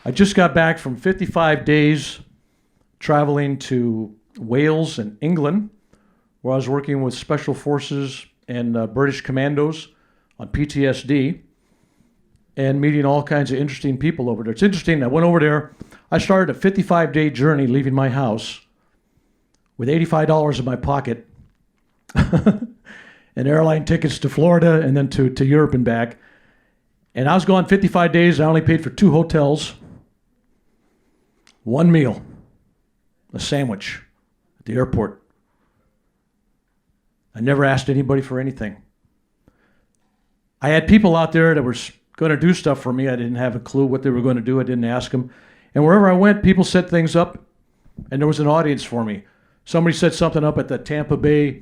I just got back from 55 days traveling to Wales and England, where I was working with Special Forces and British Commandos on PTSD and meeting all kinds of interesting people over there. It's interesting, I went over there, I started a 55-day journey leaving my house with $85 in my pocket and airline tickets to Florida and then to Europe and back. And I was gone 55 days. I only paid for 2 hotels, 1 meal, a sandwich at the airport. I never asked anybody for anything. I had people out there that were going to do stuff for me. I didn't have a clue what they were going to do. I didn't ask them. And wherever I went, people set things up, and there was an audience for me. Somebody set something up at the Tampa Bay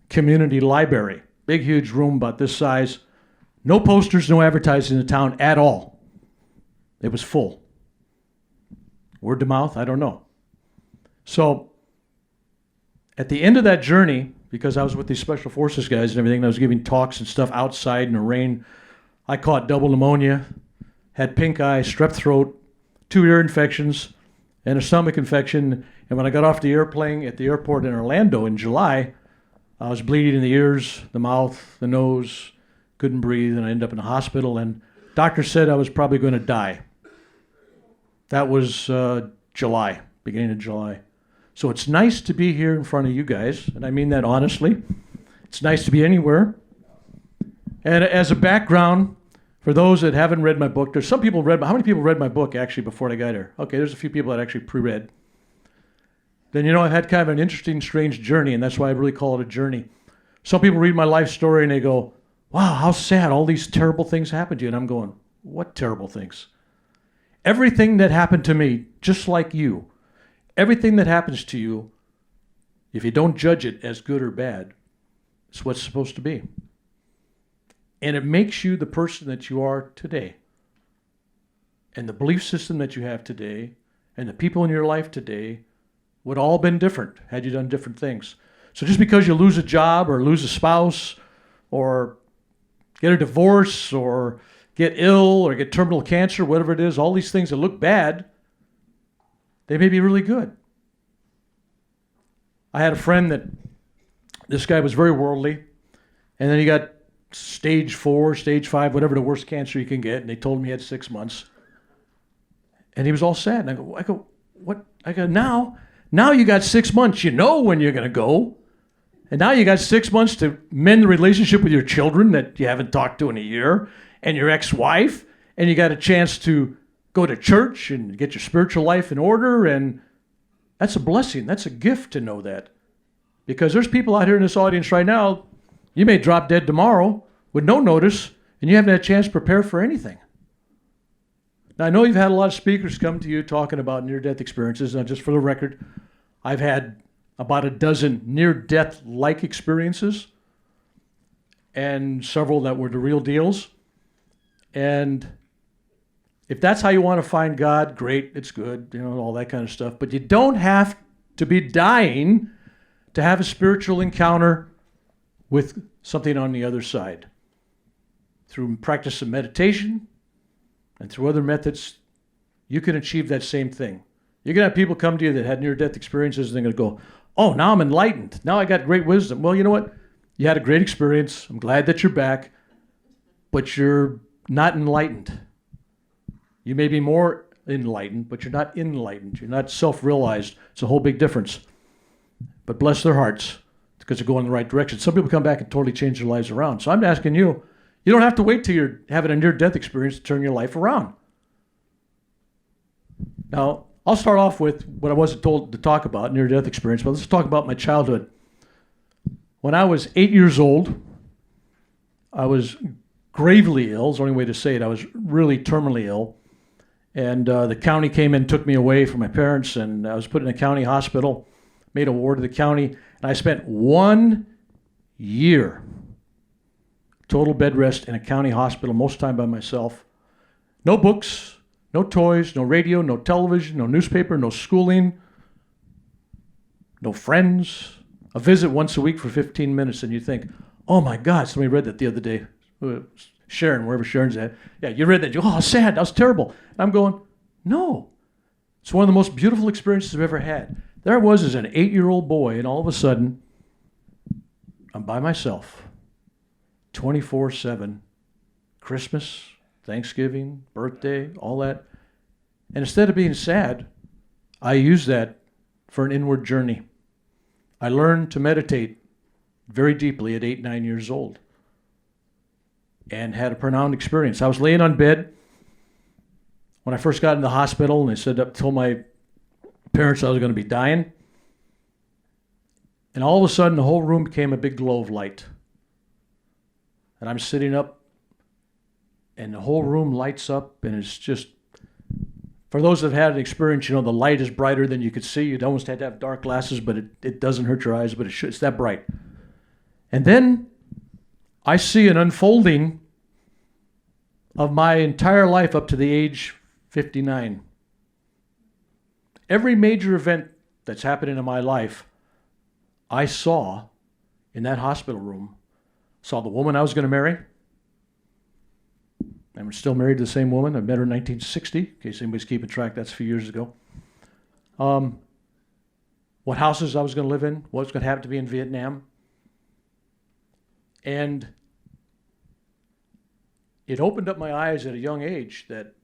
Community Library. Big, huge room about this size. No posters, no advertising in the town at all. It was full. Word to mouth, I don't know. So at the end of that journey, because I was with these Special Forces guys and everything, and I was giving talks and stuff outside in the rain, I caught double pneumonia, had pink eye, strep throat, 2 ear infections, and a stomach infection. And when I got off the airplane at the airport in Orlando in July, I was bleeding in the ears, the mouth, the nose, couldn't breathe, and I ended up in a hospital. And doctor said I was probably going to die. That was July, beginning of July. So it's nice to be here in front of you guys, and I mean that honestly. It's nice to be anywhere. And as a background, for those that haven't read my book, there's some people read. How many people read my book actually before they got here? Okay, there's a few people that actually pre-read. Then I've had kind of an interesting, strange journey, and that's why I really call it a journey. Some people read my life story and they go, "Wow, how sad! All these terrible things happened to you." And I'm going, "What terrible things?" Everything that happened to me, just like you. Everything that happens to you, if you don't judge it as good or bad, it's what's supposed to be. And it makes you the person that you are today. And the belief system that you have today, and the people in your life today, would all been different had you done different things. So just because you lose a job or lose a spouse or get a divorce or get ill or get terminal cancer, whatever it is, all these things that look bad, they may be really good. I had a friend that this guy was very worldly, and then he got stage 4, stage 5, whatever the worst cancer you can get, and they told him he had 6 months. And he was all sad. And I go, what? I go, now you got 6 months. You know when you're going to go. And now you got 6 months to mend the relationship with your children that you haven't talked to in a year, and your ex-wife, and you got a chance to go to church and get your spiritual life in order, and that's a blessing. That's a gift to know that. Because there's people out here in this audience right now, you may drop dead tomorrow with no notice, and you haven't had a chance to prepare for anything. Now, I know you've had a lot of speakers come to you talking about near-death experiences. Now, just for the record, I've had about a dozen near-death-like experiences, and several that were the real deals. And if that's how you want to find God, great, it's good, all that kind of stuff. But you don't have to be dying to have a spiritual encounter with something on the other side. Through practice of meditation and through other methods, you can achieve that same thing. You're going to have people come to you that had near-death experiences, and they're going to go, "Oh, now I'm enlightened. Now I got great wisdom." Well, you know what? You had a great experience. I'm glad that you're back, but you're not enlightened. You may be more enlightened, but you're not enlightened. You're not self-realized. It's a whole big difference. But bless their hearts, because they're going in the right direction. Some people come back and totally change their lives around. So I'm asking you, you don't have to wait till you're having a near-death experience to turn your life around. Now, I'll start off with what I wasn't told to talk about, near-death experience, but let's talk about my childhood. When I was 8 years old, I was gravely ill, is the only way to say it. I was really terminally ill. And the county came in and took me away from my parents, and I was put in a county hospital, made a ward of the county, and I spent 1 year total bed rest in a county hospital, most of the time by myself. No books, no toys, no radio, no television, no newspaper, no schooling, no friends. A visit once a week for 15 minutes, and you think, "Oh my God," somebody read that the other day. Sharon, wherever Sharon's at. Yeah, you read that. Oh, sad. That was terrible. And I'm going, No. It's one of the most beautiful experiences I've ever had. There I was as an 8-year-old boy, and all of a sudden, I'm by myself, 24/7, Christmas, Thanksgiving, birthday, all that. And instead of being sad, I used that for an inward journey. I learned to meditate very deeply at 8, 9 years old and had a profound experience. I was laying on bed when I first got in the hospital, and they told my parents I was going to be dying. And all of a sudden, the whole room became a big glow of light. And I'm sitting up, and the whole room lights up, and it's just, for those that have had an experience, the light is brighter than you could see. You'd almost had to have dark glasses, but it doesn't hurt your eyes, but it's that bright. And then I see an unfolding of my entire life up to the age 59. Every major event that's happening in my life, I saw in that hospital room. Saw the woman I was going to marry. I'm still married to the same woman. I met her in 1960, in case anybody's keeping track. That's a few years ago. What houses I was going to live in, what was going to happen to me in Vietnam. And it opened up my eyes at a young age that,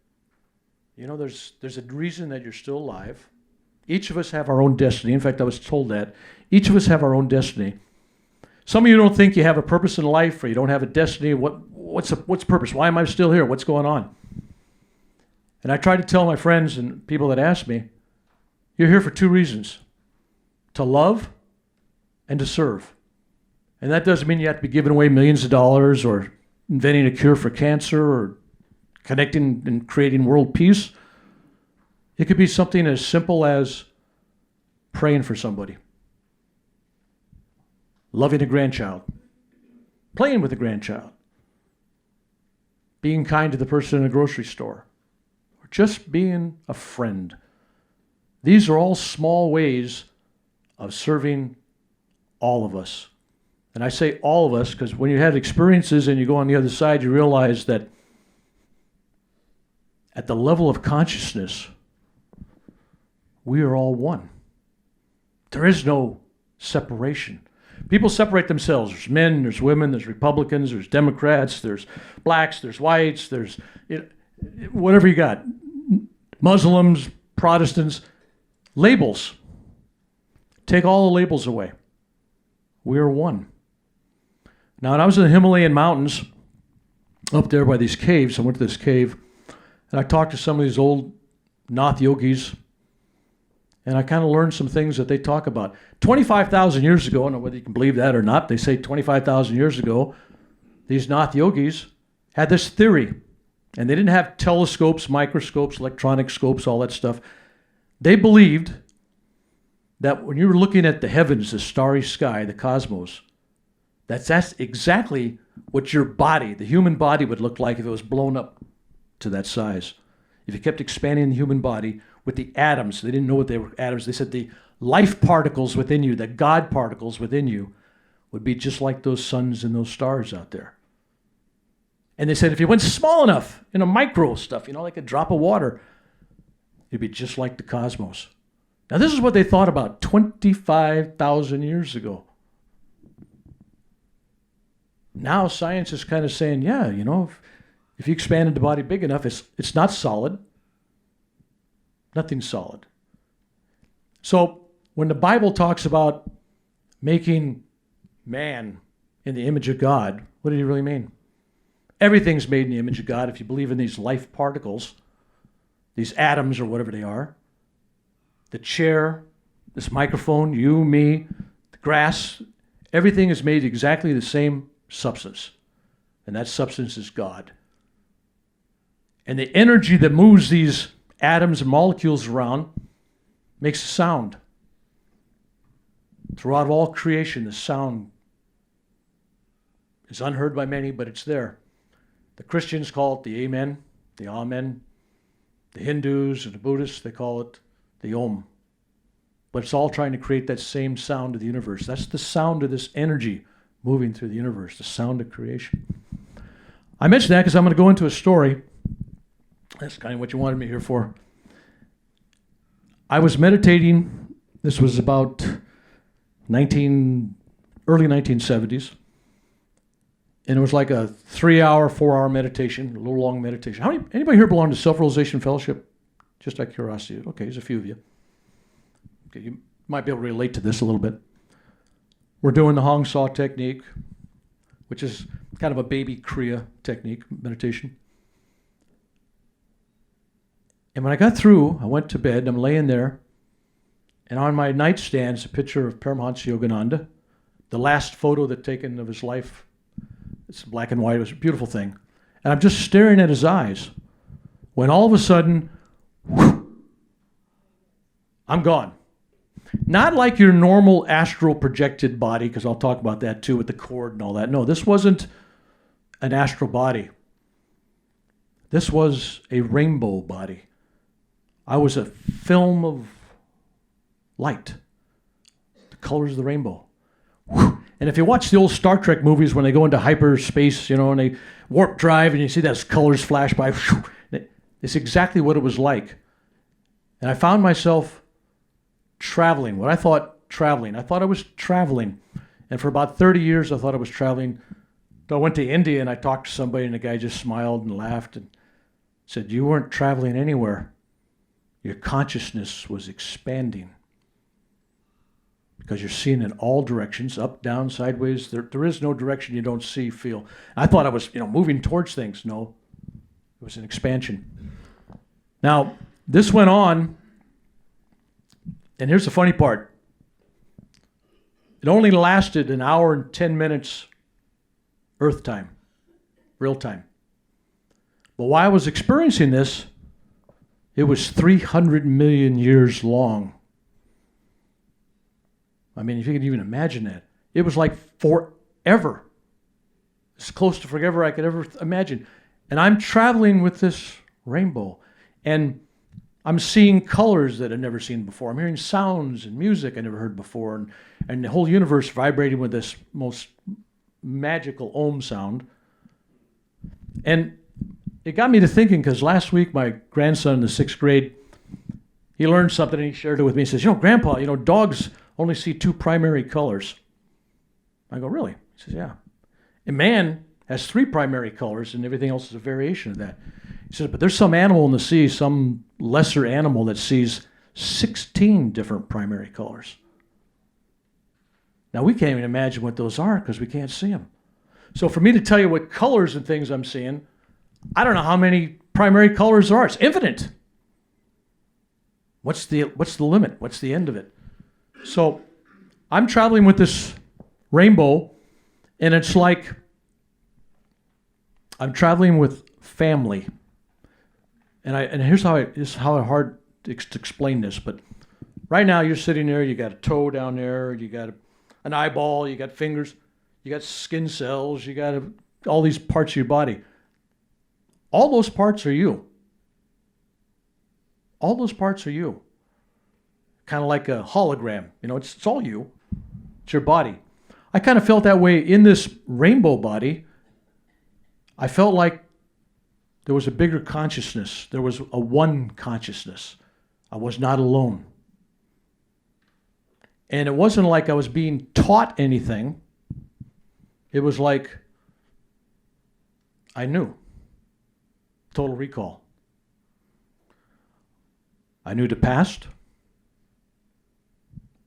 there's a reason that you're still alive. Each of us have our own destiny. In fact, I was told that. Each of us have our own destiny. Some of you don't think you have a purpose in life, or you don't have a destiny. What's purpose? Why am I still here? What's going on? And I try to tell my friends and people that ask me, you're here for 2 reasons: to love and to serve. And that doesn't mean you have to be giving away millions of dollars or inventing a cure for cancer or connecting and creating world peace. It could be something as simple as praying for somebody, loving a grandchild, playing with a grandchild, being kind to the person in a grocery store, or just being a friend. These are all small ways of serving all of us. And I say all of us because when you have experiences and you go on the other side, you realize that at the level of consciousness, we are all one. There is no separation. People separate themselves. There's men, there's women, there's Republicans, there's Democrats, there's blacks, there's whites, there's whatever you got. Muslims, Protestants, labels. Take all the labels away. We are one. Now, when I was in the Himalayan mountains, up there by these caves, I went to this cave, and I talked to some of these old Nath yogis, and I kind of learned some things that they talk about. 25,000 years ago, I don't know whether you can believe that or not, they say 25,000 years ago, these Nath yogis had this theory, and they didn't have telescopes, microscopes, electronic scopes, all that stuff. They believed that when you were looking at the heavens, the starry sky, the cosmos, that's exactly what your body, the human body, would look like if it was blown up to that size. If you kept expanding the human body with the atoms, they didn't know what they were atoms. They said the life particles within you, the God particles within you, would be just like those suns and those stars out there. And they said if you went small enough, micro stuff, like a drop of water, it'd be just like the cosmos. Now, this is what they thought about 25,000 years ago. Now, science is kind of saying, yeah, if you expanded the body big enough, it's not solid. Nothing's solid. So, when the Bible talks about making man in the image of God, what did he really mean? Everything's made in the image of God if you believe in these life particles, these atoms or whatever they are. The chair, this microphone, you, me, the grass, everything is made exactly the same substance. And that substance is God. And the energy that moves these atoms and molecules around makes a sound. Throughout all creation, the sound is unheard by many, but it's there. The Christians call it the Amen, the Amen. The Hindus and the Buddhists, they call it the Om. But it's all trying to create that same sound of the universe. That's the sound of this energy moving through the universe, the sound of creation. I mention that because I'm going to go into a story. That's kind of what you wanted me here for. I was meditating. This was about early 1970s. And it was like a 3-hour, 4-hour meditation, a little long meditation. Anybody here belong to Self-Realization Fellowship? Just out of curiosity. Okay, there's a few of you. Okay, you might be able to relate to this a little bit. We're doing the Hong Saw technique, which is kind of a baby Kriya technique, meditation. And when I got through, I went to bed, I'm laying there, and on my nightstand is a picture of Paramahansa Yogananda, the last photo that taken of his life. It's black and white, it was a beautiful thing. And I'm just staring at his eyes, when all of a sudden, whoosh, I'm gone. Not like your normal astral projected body, because I'll talk about that too with the cord and all that. No, this wasn't an astral body. This was a rainbow body. I was a film of light, the colors of the rainbow. And if you watch the old Star Trek movies when they go into hyperspace, and they warp drive and you see those colors flash by, it's exactly what it was like. And I found myself traveling, what I thought traveling. I thought I was traveling. And for about 30 years, I thought I was traveling. I went to India and I talked to somebody and the guy just smiled and laughed and said, you weren't traveling anywhere. Your consciousness was expanding. Because you're seeing in all directions, up, down, sideways. There is no direction you don't see, feel. I thought I was, moving towards things. No, it was an expansion. Now, this went on, and here's the funny part. It only lasted an hour and 10 minutes Earth time, real time. But while I was experiencing this, it was 300 million years long. I mean, if you can even imagine that. It was like forever. As close to forever I could ever imagine. And I'm traveling with this rainbow. And I'm seeing colors that I've never seen before. I'm hearing sounds and music I never heard before. And the whole universe vibrating with this most magical Om sound. And it got me to thinking, because last week my grandson in the 6th grade, he learned something and he shared it with me. He says, Grandpa, dogs only see 2 primary colors. I go, really? He says, yeah. And man has 3 primary colors and everything else is a variation of that. He says, but there's some animal in the sea, some lesser animal that sees 16 different primary colors. Now we can't even imagine what those are because we can't see them. So for me to tell you what colors and things I'm seeing, I don't know how many primary colors there are. It's infinite. What's the limit? What's the end of it? So I'm traveling with this rainbow, and it's like I'm traveling with family. And here's how hard to explain this. But right now you're sitting there. You got a toe down there. You got an eyeball. You got fingers. You got skin cells. You got all these parts of your body. All those parts are you. All those parts are you. Kind of like a hologram. It's all you. It's your body. I kind of felt that way in this rainbow body. I felt like there was a bigger consciousness. There was a one consciousness. I was not alone. And it wasn't like I was being taught anything. It was like I knew. Total recall. I knew the past.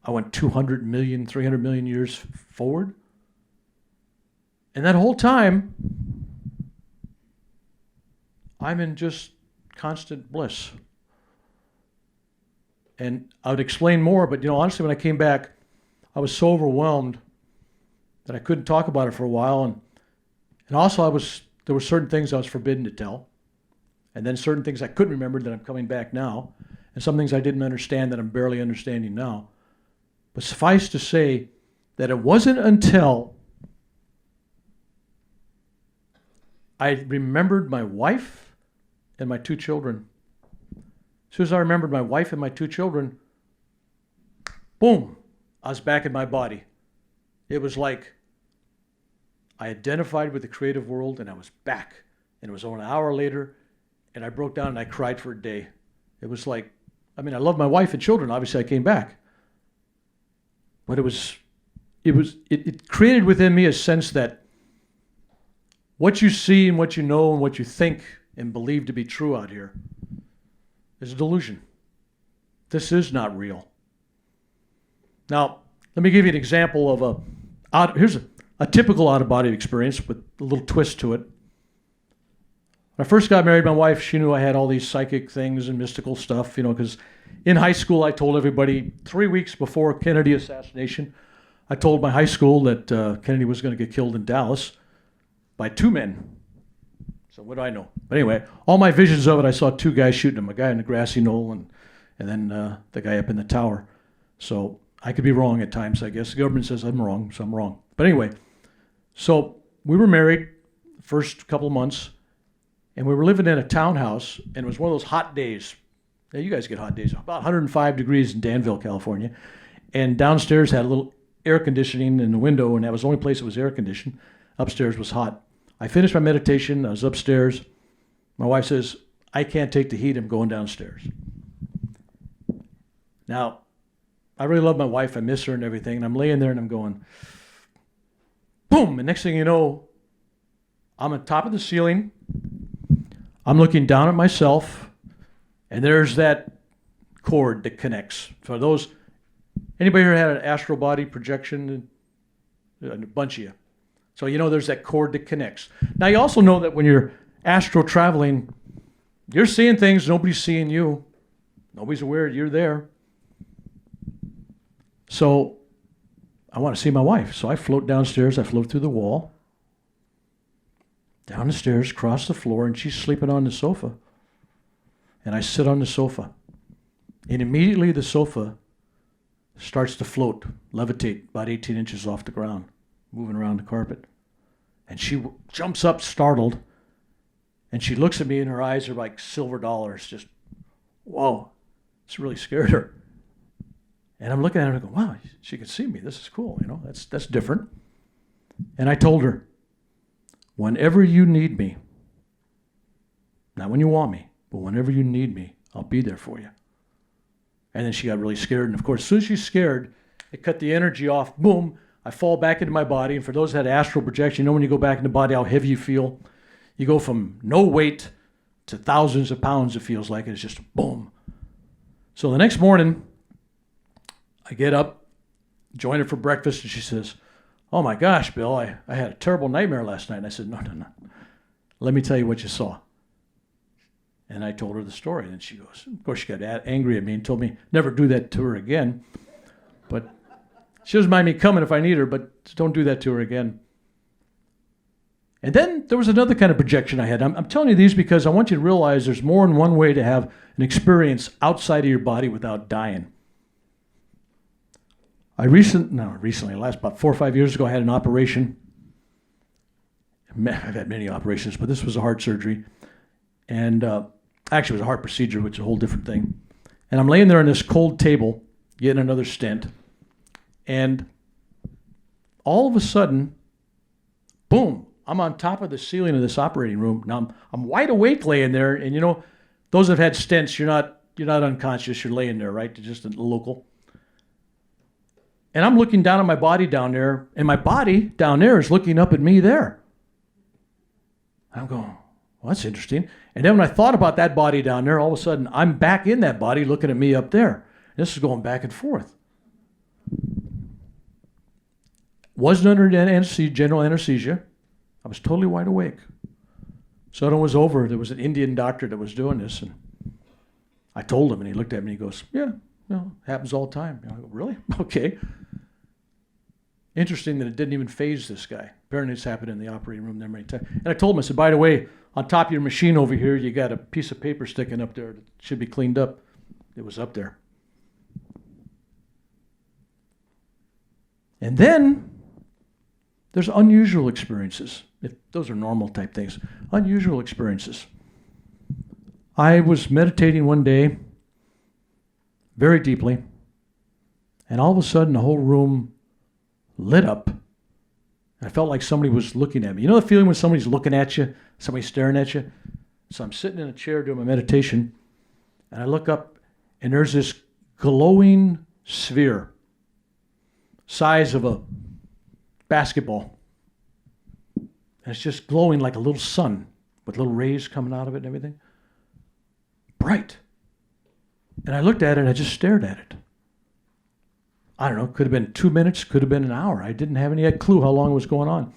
I went 200 million, 300 million years forward. And that whole time, I'm in just constant bliss. And I would explain more, but honestly, when I came back, I was so overwhelmed that I couldn't talk about it for a while. And also there were certain things I was forbidden to tell. And then certain things I couldn't remember that I'm coming back now. And some things I didn't understand that I'm barely understanding now. But suffice to say that it wasn't until I remembered my wife and my 2 children. As soon as I remembered my wife and my 2 children, boom, I was back in my body. It was like I identified with the creative world and I was back. And it was only an hour later, and I broke down and I cried for a day. It was like I mean, I love my wife and children. Obviously, I came back. But it created within me a sense that what you see and what you know and what you think and believe to be true out here is a delusion. This is not real. Now, let me give you an example of here's a typical out-of-body experience with a little twist to it. When I first got married, my wife, she knew I had all these psychic things and mystical stuff, because in high school I told everybody 3 weeks before Kennedy assassination, I told my high school that Kennedy was going to get killed in Dallas by 2 men. So what do I know? But anyway, all my visions of it, I saw 2 guys shooting him, a guy in the grassy knoll and then the guy up in the tower. So I could be wrong at times, I guess. The government says I'm wrong, so I'm wrong. But anyway, so we were married the first couple of months, and we were living in a townhouse, and it was one of those hot days. Now, you guys get hot days. About 105 degrees in Danville, California. And downstairs had a little air conditioning in the window, and that was the only place that was air conditioned. Upstairs was hot. I finished my meditation. I was upstairs. My wife says, I can't take the heat. I'm going downstairs. Now, I really love my wife. I miss her and everything. And I'm laying there and I'm going, boom. And next thing you know, I'm on top of the ceiling. I'm looking down at myself. And there's that cord that connects. For those, anybody here had an astral body projection? A bunch of you. So there's that cord that connects. Now you also know that when you're astral traveling, you're seeing things, nobody's seeing you. Nobody's aware you're there. So I want to see my wife. So I float downstairs. I float through the wall, down the stairs, across the floor, and she's sleeping on the sofa. And I sit on the sofa. And immediately the sofa starts to float, levitate about 18 inches off the ground, moving around the carpet. And she jumps up startled, and she looks at me, and her eyes are like silver dollars, just, whoa. It's really scared her. And I'm looking at her and I go, wow, she can see me. This is cool, that's different. And I told her, whenever you need me, not when you want me, but whenever you need me, I'll be there for you. And then she got really scared. And of course, as soon as she's scared, it cut the energy off. Boom, I fall back into my body. And for those that had astral projection, when you go back in the body, how heavy you feel. You go from no weight to thousands of pounds, it feels like. It's just boom. So the next morning, I get up, join her for breakfast, and she says, oh my gosh, Bill, I had a terrible nightmare last night. And I said, no. Let me tell you what you saw. And I told her the story. And she goes, of course, she got angry at me and told me never do that to her again. But she doesn't mind me coming if I need her, but don't do that to her again. And then there was another kind of projection I had. I'm telling you these because I want you to realize there's more than one way to have an experience outside of your body without dying. Last about 4 or 5 years ago, I had an operation. I've had many operations, but this was a heart surgery. And actually, it was a heart procedure, which is a whole different thing. And I'm laying there on this cold table, getting another stent. And all of a sudden, boom, I'm on top of the ceiling of this operating room. Now, I'm wide awake laying there. And, those that have had stents, you're not unconscious. You're laying there, right? Just a local. And I'm looking down at my body down there, and my body down there is looking up at me there. I'm going, well, that's interesting. And then when I thought about that body down there, all of a sudden, I'm back in that body looking at me up there. This is going back and forth. Wasn't under anesthesia, general anesthesia. I was totally wide awake. So when it was over, there was an Indian doctor that was doing this, and I told him, and he looked at me and he goes, yeah, happens all the time. I go, really? Okay. Interesting that it didn't even phase this guy. Apparently it's happened in the operating room there many times. And I told him, I said, by the way, on top of your machine over here, you got a piece of paper sticking up there that should be cleaned up. It was up there. And then there's unusual experiences. If those are normal type things. Unusual experiences. I was meditating one day very deeply, and all of a sudden the whole room lit up. I felt like somebody was looking at me. You know the feeling when somebody's looking at you, somebody's staring at you? So I'm sitting in a chair doing my meditation, and I look up, And there's this glowing sphere, size of a basketball. And it's just glowing like a little sun with little rays coming out of it and everything. Bright. And I looked at it and I just stared at it. I don't know, could have been 2 minutes, could have been an hour. I didn't have any clue how long it was going on.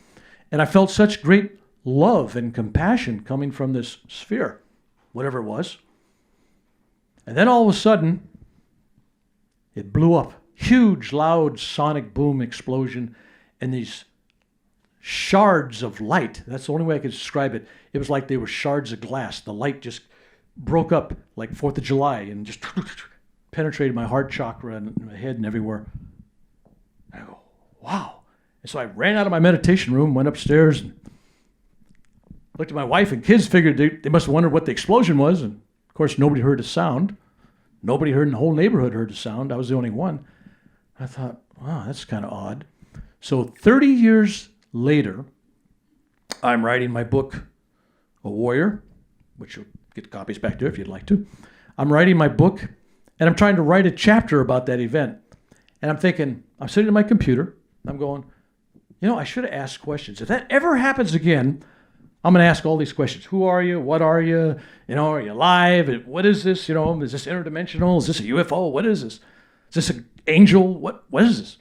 And I felt such great love and compassion coming from this sphere, whatever it was. And then all of a sudden, it blew up. Huge, loud, sonic boom explosion, and these shards of light. That's the only way I could describe it. It was like they were shards of glass. The light just broke up like 4th of July and just penetrated my heart chakra and my head and everywhere. I go, wow. And so I ran out of my meditation room, went upstairs, and looked at my wife and kids, figured they must have wondered what the explosion was. And of course, nobody heard a sound. Nobody heard in the whole neighborhood heard a sound. I was the only one. I thought, wow, that's kind of odd. So 30 years later, I'm writing my book, A Warrior, which you'll get copies back there if you'd like to. I'm writing my book, and I'm trying to write a chapter about that event. And I'm thinking, I'm sitting at my computer, I'm going, I should have asked questions. If that ever happens again, I'm going to ask all these questions. Who are you? What are you? Are you alive? What is this? Is this interdimensional? Is this a UFO? What is this? Is this an angel? What is this?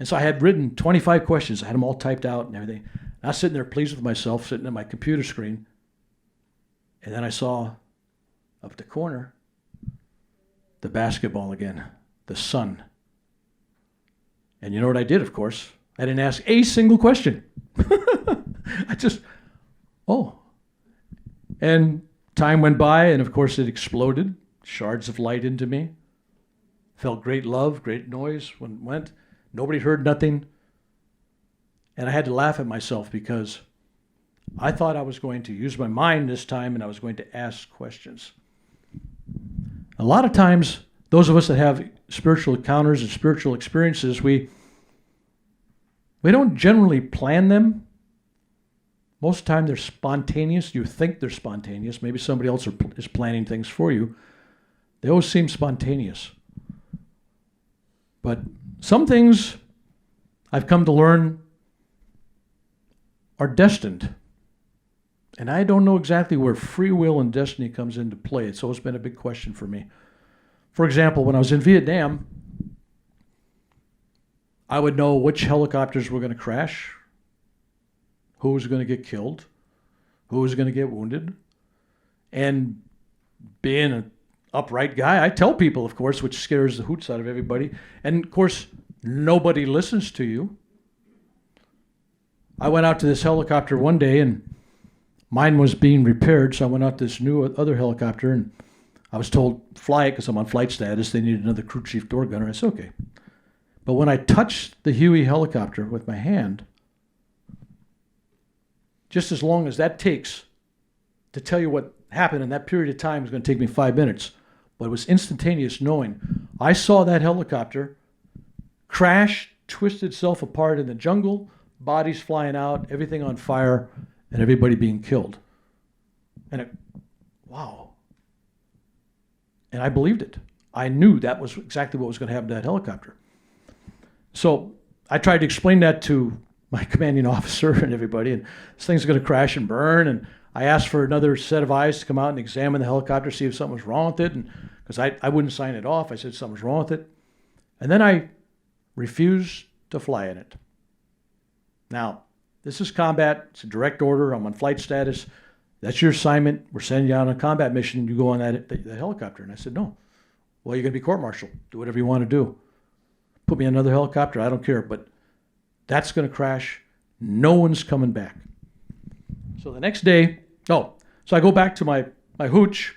And so I had written 25 questions. I had them all typed out and everything. And I was sitting there pleased with myself, sitting at my computer screen. And then I saw up the corner the basketball again, the sun. And you know what I did, of course? I didn't ask a single question. I just, And time went by, and of course it exploded. Shards of light into me. Felt great love, great noise when it went. Nobody heard nothing. And I had to laugh at myself because I thought I was going to use my mind this time and I was going to ask questions. A lot of times, those of us that have spiritual encounters and spiritual experiences, we don't generally plan them. Most of the time they're spontaneous. You think they're spontaneous. Maybe somebody else is planning things for you. They always seem spontaneous. But some things I've come to learn are destined. And I don't know exactly where free will and destiny comes into play. It's always been a big question for me. For example, when I was in Vietnam, I would know which helicopters were going to crash, who was going to get killed, who was going to get wounded. And being an upright guy, I tell people, of course, which scares the hoots out of everybody. And of course, nobody listens to you. I went out to this helicopter one day and mine was being repaired, so I went out to this new other helicopter and I was told, fly it because I'm on flight status. They needed another crew chief door gunner. I said, okay. But when I touched the Huey helicopter with my hand, just as long as that takes to tell you what happened in that period of time is going to take me 5 minutes, but it was instantaneous knowing. I saw that helicopter crash, twist itself apart in the jungle, bodies flying out, everything on fire, and everybody being killed. And wow. And I believed it. I knew that was exactly what was going to happen to that helicopter. So I tried to explain that to my commanding officer and everybody, and this thing's going to crash and burn. And I asked for another set of eyes to come out and examine the helicopter, see if something was wrong with it. And because I wouldn't sign it off, I said something was wrong with it. And then I refused to fly in it. Now, this is combat. It's a direct order. I'm on flight status. That's your assignment. We're sending you out on a combat mission. You go on that helicopter. And I said, no. Well, you're going to be court-martialed. Do whatever you want to do. Put me on another helicopter. I don't care. But that's going to crash. No one's coming back. So the next day, so I go back to my hooch,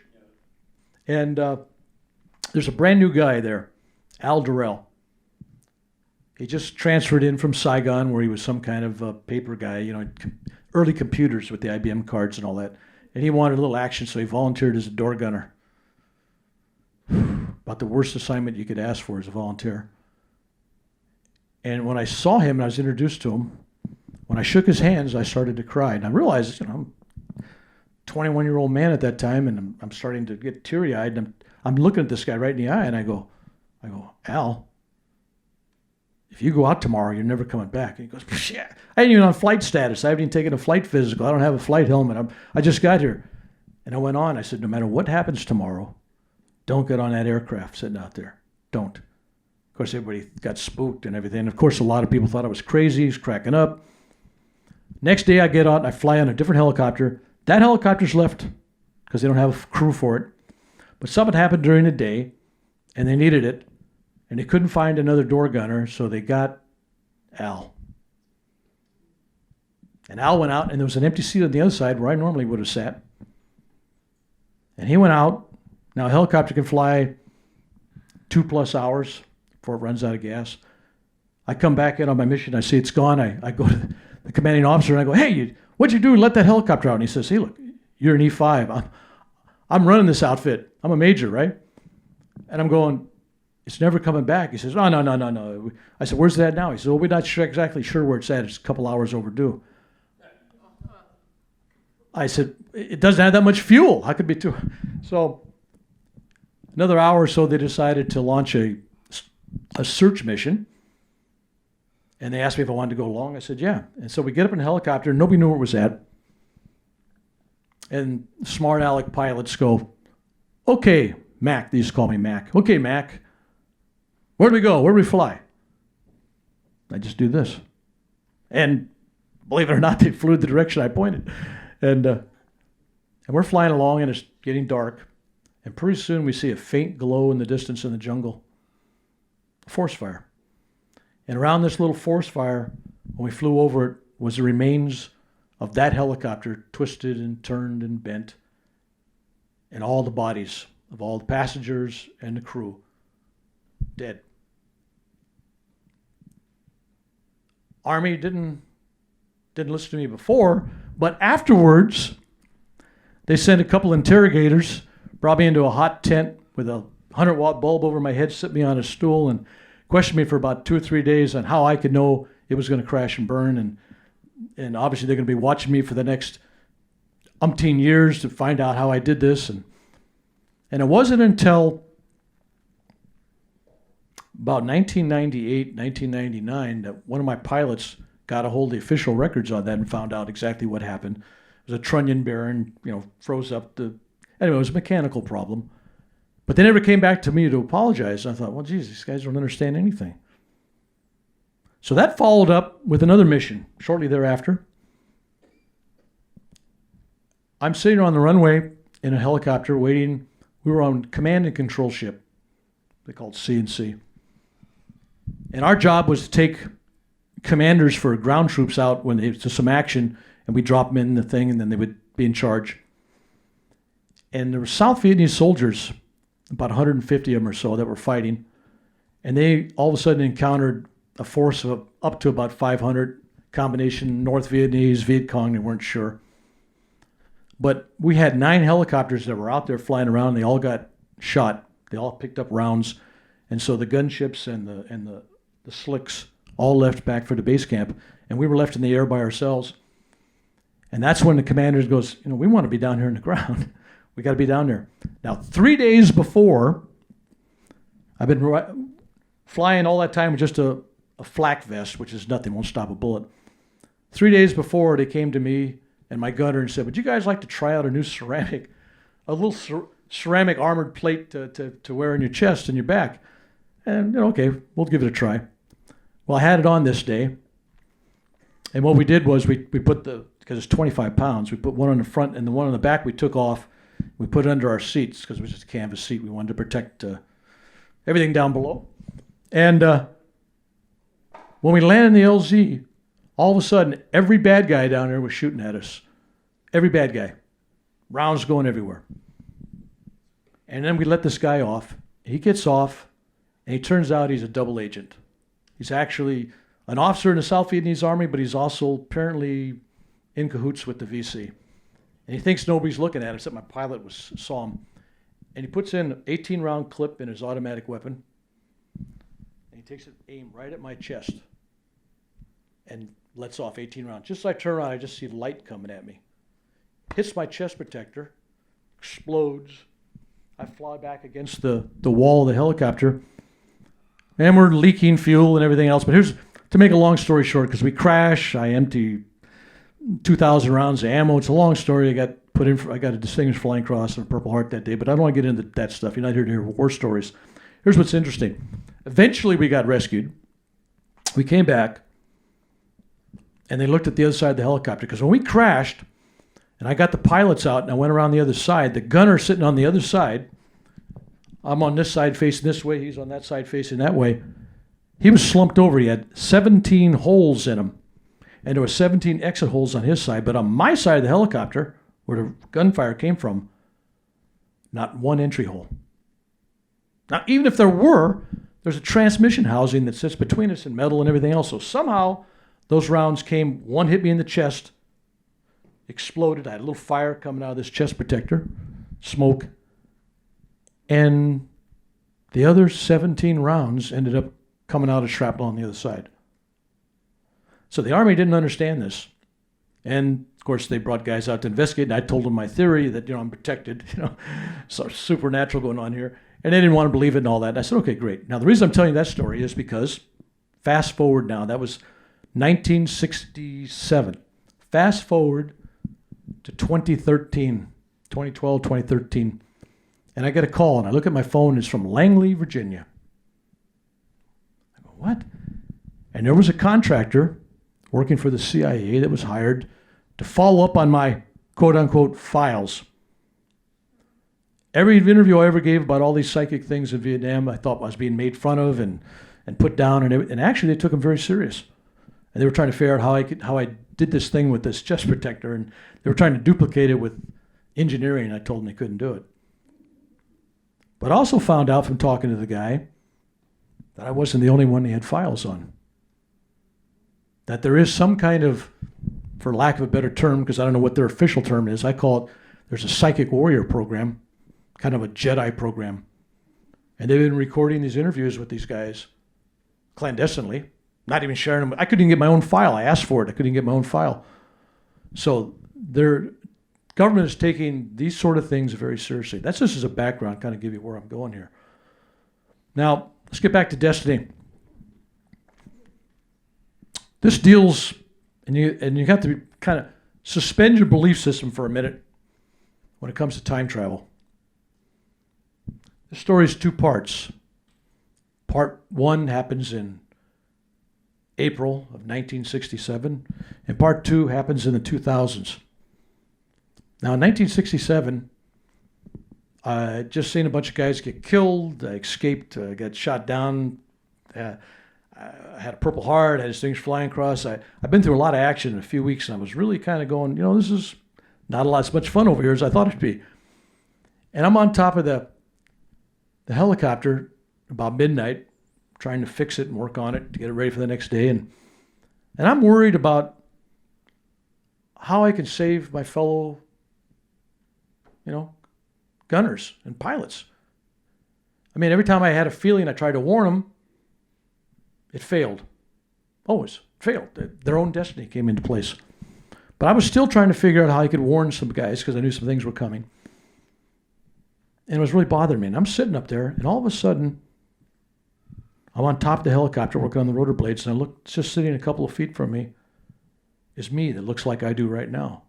and there's a brand new guy there, Al Durrell. He just transferred in from Saigon, where he was some kind of paper guy, early computers with the IBM cards and all that. And he wanted a little action, so he volunteered as a door gunner. About the worst assignment you could ask for as a volunteer. And when I saw him and I was introduced to him, when I shook his hands, I started to cry. And I realized, 21-year-old man at that time, and I'm starting to get teary-eyed, and I'm looking at this guy right in the eye, and I go, Al, if you go out tomorrow, you're never coming back. And he goes, yeah. I ain't even on flight status. I haven't even taken a flight physical. I don't have a flight helmet. I just got here. And I went on. I said, no matter what happens tomorrow, don't get on that aircraft sitting out there. Don't. Of course, everybody got spooked and everything. And of course, a lot of people thought I was crazy. I was cracking up. Next day, I get out and I fly on a different helicopter. That helicopter's left because they don't have a crew for it. But something happened during the day, and they needed it. And they couldn't find another door gunner, so they got Al. And Al went out, and there was an empty seat on the other side where I normally would have sat. And he went out. Now, a helicopter can fly 2+ hours before it runs out of gas. I come back in on my mission. I see it's gone. I go to the commanding officer, and I go, hey, what'd you do to let that helicopter out? And he says, hey, look, you're an E5. I'm running this outfit. I'm a major, right? And I'm going, it's never coming back. He says, no. I said, where's that now? He says, well, we're not exactly sure where it's at. It's a couple hours overdue. I said, it doesn't have that much fuel. How could it be too? So another hour or so, they decided to launch a search mission. And they asked me if I wanted to go along. I said, yeah. And so we get up in a helicopter. Nobody knew where it was at. And smart aleck pilots go, okay, Mac. They used to call me Mac. Okay, Mac. Where do we go? Where do we fly? I just do this. And believe it or not, they flew the direction I pointed. And we're flying along, and it's getting dark. And pretty soon we see a faint glow in the distance in the jungle. A forest fire. And around this little forest fire, when we flew over it, was the remains of that helicopter, twisted and turned and bent, and all the bodies of all the passengers and the crew dead. Army didn't listen to me before, but afterwards, they sent a couple interrogators, brought me into a hot tent with a 100-watt bulb over my head, sit me on a stool, and questioned me for about 2 or 3 days on how I could know it was going to crash and burn. And obviously, they're going to be watching me for the next umpteen years to find out how I did this. And it wasn't until about 1998, 1999, that one of my pilots got a hold of the official records on that and found out exactly what happened. It was a trunnion bearing, froze up. Anyway, it was a mechanical problem. But they never came back to me to apologize. And I thought, well, geez, these guys don't understand anything. So that followed up with another mission shortly thereafter. I'm sitting on the runway in a helicopter waiting. We were on command and control ship. They called C&C. And our job was to take commanders for ground troops out when there was some action, and we drop them in the thing, and then they would be in charge. And there were South Vietnamese soldiers, about 150 of them or so, that were fighting. And they all of a sudden encountered a force of up to about 500, combination North Vietnamese, Viet Cong, they weren't sure. But we had 9 helicopters that were out there flying around. They all got shot. They all picked up rounds. And so the gunships and the slicks all left back for the base camp. And we were left in the air by ourselves. And that's when the commander goes, we want to be down here in the ground. We got to be down there. Now, 3 days before, I've been flying all that time with just a flak vest, which is nothing, won't stop a bullet. 3 days before, they came to me and my gunner and said, would you guys like to try out a new a little ceramic armored plate to wear in your chest and your back? And, okay, we'll give it a try. Well, I had it on this day. And what we did was we put because it's 25 pounds, we put one on the front and the one on the back we took off. We put it under our seats because it was just a canvas seat. We wanted to protect everything down below. And when we landed in the LZ, all of a sudden, every bad guy down there was shooting at us. Every bad guy. Rounds going everywhere. And then we let this guy off. He gets off, and he turns out he's a double agent. He's actually an officer in the South Vietnamese Army, but he's also apparently in cahoots with the VC. And he thinks nobody's looking at him, except my pilot saw him. And he puts in an 18-round clip in his automatic weapon. And he takes it aim right at my chest and lets off 18 rounds. Just as I turn around, I just see light coming at me. hits my chest protector, explodes. I fly back against the wall of the helicopter, and we're leaking fuel and everything else. But here's, to make a long story short, because we crash, I empty 2,000 rounds of ammo. It's a long story. I got a Distinguished Flying Cross and a Purple Heart that day, but I don't want to get into that stuff. You're not here to hear war stories. Here's what's interesting. Eventually, we got rescued. We came back, and they looked at the other side of the helicopter, because when we crashed, and I got the pilots out, and I went around the other side, the gunner sitting on the other side, I'm on this side facing this way, he's on that side facing that way. He was slumped over. He had 17 holes in him, and there were 17 exit holes on his side. But on my side of the helicopter, where the gunfire came from, not one entry hole. Now, even if there were, there's a transmission housing that sits between us and metal and everything else. So somehow those rounds came, one hit me in the chest, exploded. I had a little fire coming out of this chest protector, smoke. And the other 17 rounds ended up coming out of shrapnel on the other side. So the Army didn't understand this. And of course, they brought guys out to investigate, and I told them my theory that, I'm protected, so supernatural going on here. And they didn't want to believe it and all that. And I said, okay, great. Now, the reason I'm telling you that story is because, fast forward now, that was 1967. Fast forward to 2013, 2012, 2013. And I get a call, and I look at my phone. It's from Langley, Virginia. I go, what? And there was a contractor working for the CIA that was hired to follow up on my quote-unquote files. Every interview I ever gave about all these psychic things in Vietnam, I thought I was being made fun of and put down, and actually they took them very serious. And they were trying to figure out how I did this thing with this chest protector, and they were trying to duplicate it with engineering, and I told them they couldn't do it. But I also found out from talking to the guy that I wasn't the only one he had files on. That there is some kind of, for lack of a better term, because I don't know what their official term is, I call it, there's a psychic warrior program, kind of a Jedi program. And they've been recording these interviews with these guys clandestinely, not even sharing them. I couldn't even get my own file. I asked for it. I couldn't get my own file. So their government is taking these sort of things very seriously. That's just as a background, kind of give you where I'm going here. Now, let's get back to destiny. This deals, and you have to kind of suspend your belief system for a minute when it comes to time travel. The story is two parts. Part one happens in April of 1967, and part two happens in the 2000s. Now, in 1967, I just seen a bunch of guys get killed. I escaped, got shot down. I had a Purple Heart, had a Distinguished Flying Cross. I've been through a lot of action in a few weeks, and I was really kind of going, this is not as much fun over here as I thought it'd be. And I'm on top of the helicopter about midnight, trying to fix it and work on it to get it ready for the next day. And I'm worried about how I can save my fellow, gunners and pilots. I mean, every time I had a feeling, I tried to warn them, it failed. Always failed. Their own destiny came into place. But I was still trying to figure out how I could warn some guys because I knew some things were coming. And it was really bothering me. And I'm sitting up there, and all of a sudden, I'm on top of the helicopter working on the rotor blades, and I look, just sitting a couple of feet from me is me that looks like I do right now.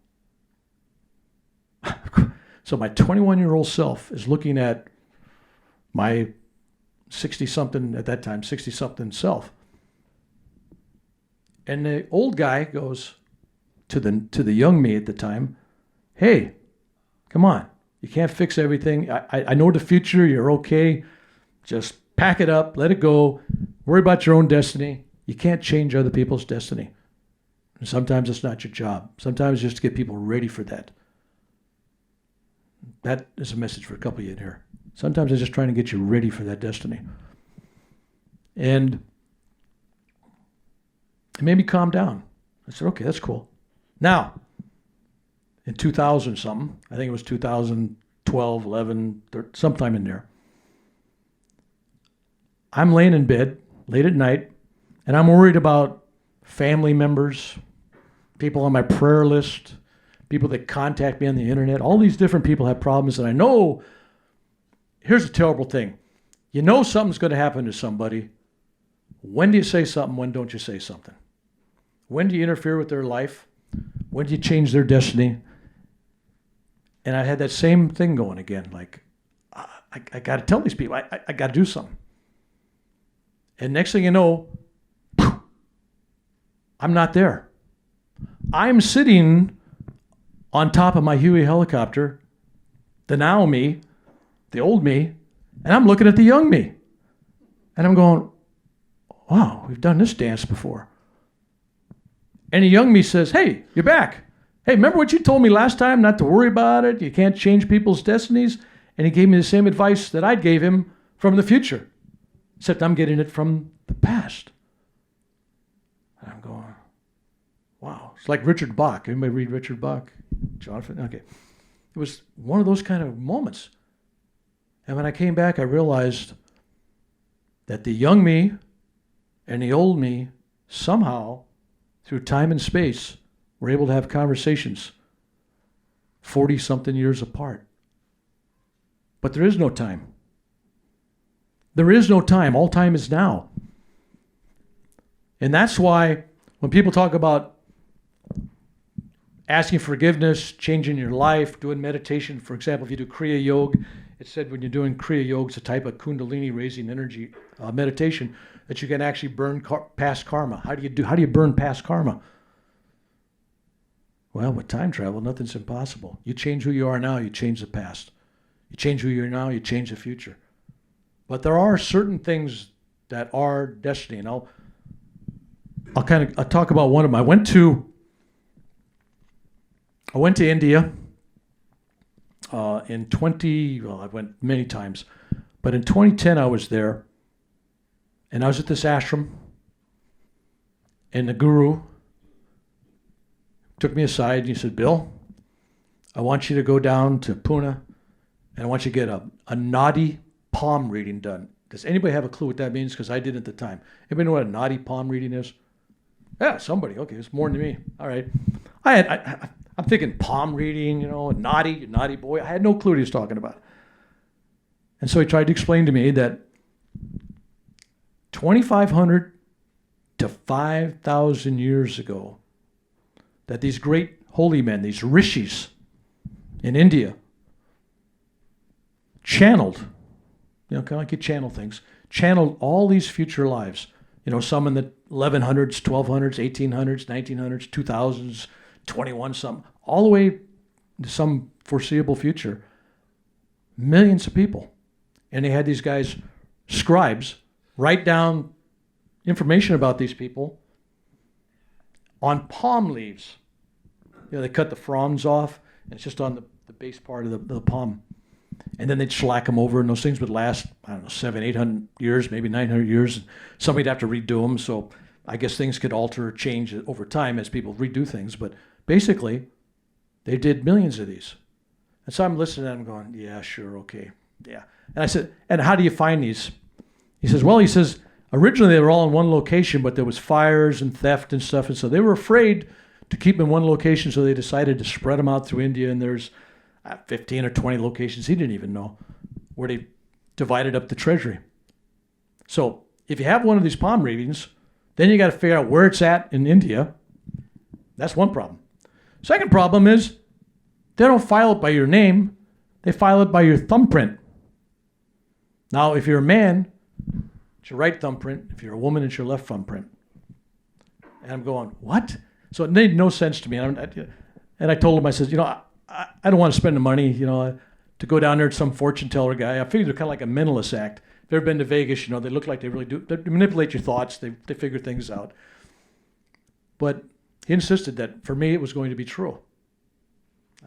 So my 21-year-old self is looking at my 60-something, at that time, 60-something self. And the old guy goes to the young me at the time, hey, come on. You can't fix everything. I know the future. You're okay. Just pack it up. Let it go. Worry about your own destiny. You can't change other people's destiny. And sometimes it's not your job. Sometimes just to get people ready for that. That is a message for a couple of you in here. Sometimes it's just trying to get you ready for that destiny. And it made me calm down. I said, okay, that's cool. Now, in 2000 something, I think it was 2012, 11, 13, sometime in there, I'm laying in bed late at night, and I'm worried about family members, people on my prayer list, people that contact me on the internet. All these different people have problems, and I know, here's a terrible thing. You know something's going to happen to somebody. When do you say something? When don't you say something? When do you interfere with their life? When do you change their destiny? And I had that same thing going again. Like, I got to tell these people. I got to do something. And next thing you know, I'm not there. I'm sitting on top of my Huey helicopter, the now me, the old me, and I'm looking at the young me. And I'm going, wow, we've done this dance before. And the young me says, hey, you're back. Hey, remember what you told me last time, not to worry about it? You can't change people's destinies? And he gave me the same advice that I gave him from the future, except I'm getting it from the past. And I'm going, wow. It's like Richard Bach. Anybody read Richard Bach? Jonathan? Okay. It was one of those kind of moments. And when I came back, I realized that the young me and the old me somehow, through time and space, were able to have conversations 40-something years apart. But there is no time. There is no time. All time is now. And that's why when people talk about asking forgiveness, changing your life, doing meditation, for example, if you do Kriya Yoga, it said when you're doing Kriya Yoga, it's a type of Kundalini raising energy meditation, that you can actually burn past karma. How do you burn past karma? Well, with time travel, nothing's impossible. You change who you are now, you change the past. You change who you are now, you change the future. But there are certain things that are destiny, and I'll talk about one of them. I went to India I went many times, but in 2010 I was there, and I was at this ashram, and the guru took me aside and he said, Bill, I want you to go down to Pune, and I want you to get a Nadi palm reading done. Does anybody have a clue what that means? Because I didn't at the time. Anybody know what a Nadi palm reading is? Yeah, somebody. Okay, it's more than me. All right. I'm thinking palm reading, naughty boy. I had no clue what he was talking about. And so he tried to explain to me that 2,500 to 5,000 years ago, that these great holy men, these rishis in India, channeled, kind of like you channel things, channeled all these future lives. Some in the 1100s, 1200s, 1800s, 1900s, 2000s, 21 something, all the way to some foreseeable future. Millions of people. And they had these guys, scribes, write down information about these people on palm leaves. They cut the fronds off, and it's just on the base part of the palm. And then they'd shellac them over, and those things would last, 700, 800 years, maybe 900 years. Somebody'd have to redo them, so I guess things could alter or change over time as people redo things. But basically, they did millions of these. And so I'm listening and I'm going, yeah, sure, okay, yeah. And I said, and how do you find these? He says, originally they were all in one location, but there was fires and theft and stuff, and so they were afraid to keep them in one location, so they decided to spread them out through India, and there's 15 or 20 locations, he didn't even know, where they divided up the treasury. So if you have one of these palm readings, then you got to figure out where it's at in India. That's one problem. Second problem is they don't file it by your name. They file it by your thumbprint. Now, if you're a man, it's your right thumbprint. If you're a woman, it's your left thumbprint. And I'm going, what? So it made no sense to me. And I told him, I said, I don't want to spend the money, to go down there to some fortune teller guy. I figured they're kind of like a mentalist act. If you've ever been to Vegas, they look like they really do. They manipulate your thoughts. They figure things out. But he insisted that for me it was going to be true.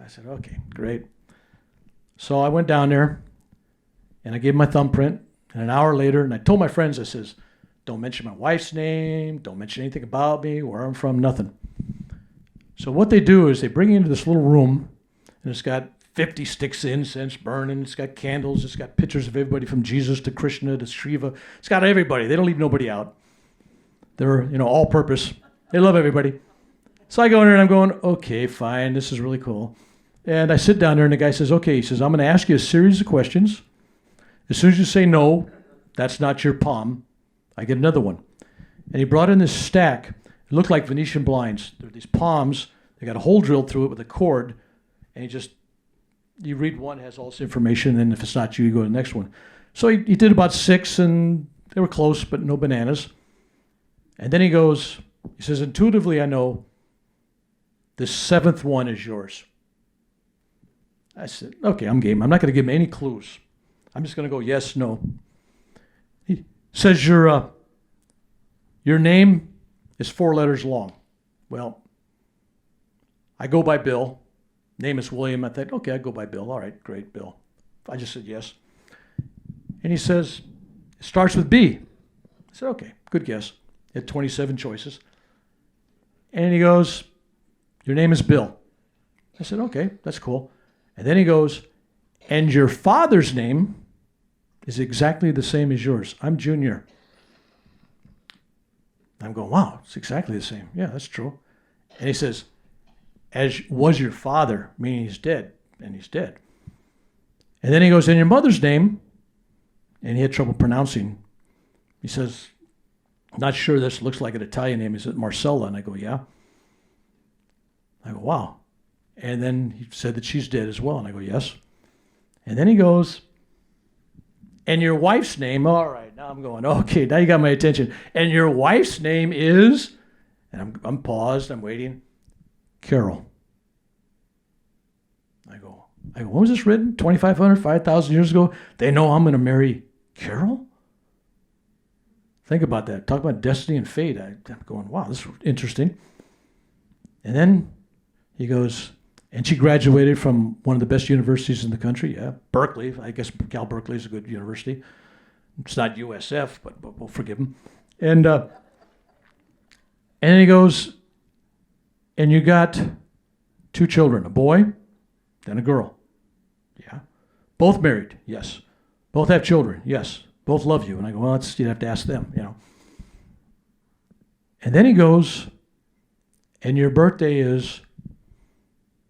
I said, okay, great. So I went down there, and I gave him my thumbprint. And an hour later, and I told my friends, I says, don't mention my wife's name. Don't mention anything about me, where I'm from, nothing. So what they do is they bring you into this little room, and it's got 50 sticks of incense burning. It's got candles. It's got pictures of everybody from Jesus to Krishna to Shiva. It's got everybody. They don't leave nobody out. They're, all purpose. They love everybody. So I go in there and I'm going, okay, fine, this is really cool. And I sit down there and the guy says, okay, he says, I'm going to ask you a series of questions. As soon as you say no, that's not your palm, I get another one. And he brought in this stack. It looked like Venetian blinds. There are these palms. They got a hole drilled through it with a cord. And you read one, has all this information, and if it's not you, you go to the next one. So he did about 6, and they were close, but no bananas. And then he says, intuitively, I know the 7th one is yours. I said, okay, I'm game. I'm not going to give him any clues. I'm just going to go yes, no. He says, your name is 4 letters long. Well, I go by Bill. Name is William. I thought, okay, I go by Bill. All right, great, Bill. I just said yes. And he says, it starts with B. I said, okay, good guess. He had 27 choices. And he goes, your name is Bill. I said, okay, that's cool. And then he goes, and your father's name is exactly the same as yours. I'm Junior. I'm going, wow, it's exactly the same. Yeah, that's true. And he says, as was your father, meaning he's dead, and he's dead. And then he goes, and your mother's name, and he had trouble pronouncing. He says, not sure, this looks like an Italian name. Is it Marcella? And I go, yeah. I go, wow. And then he said that she's dead as well. And I go, yes. And then he goes, and your wife's name, all right, now I'm going, okay, now you got my attention. And your wife's name is, and I'm paused, I'm waiting, Carol. I go, when was this written? 2,500, 5,000 years ago? They know I'm going to marry Carol? Think about that. Talk about destiny and fate. I'm going, wow, this is interesting. And then he goes, and she graduated from one of the best universities in the country. Yeah, Berkeley. I guess Cal Berkeley is a good university. It's not USF, but we'll forgive him. And then he goes, and you got 2 children, a boy and a girl. Yeah. Both married. Yes. Both have children. Yes. Both love you. And I go, well, you'd have to ask them, you know. And then he goes, and your birthday is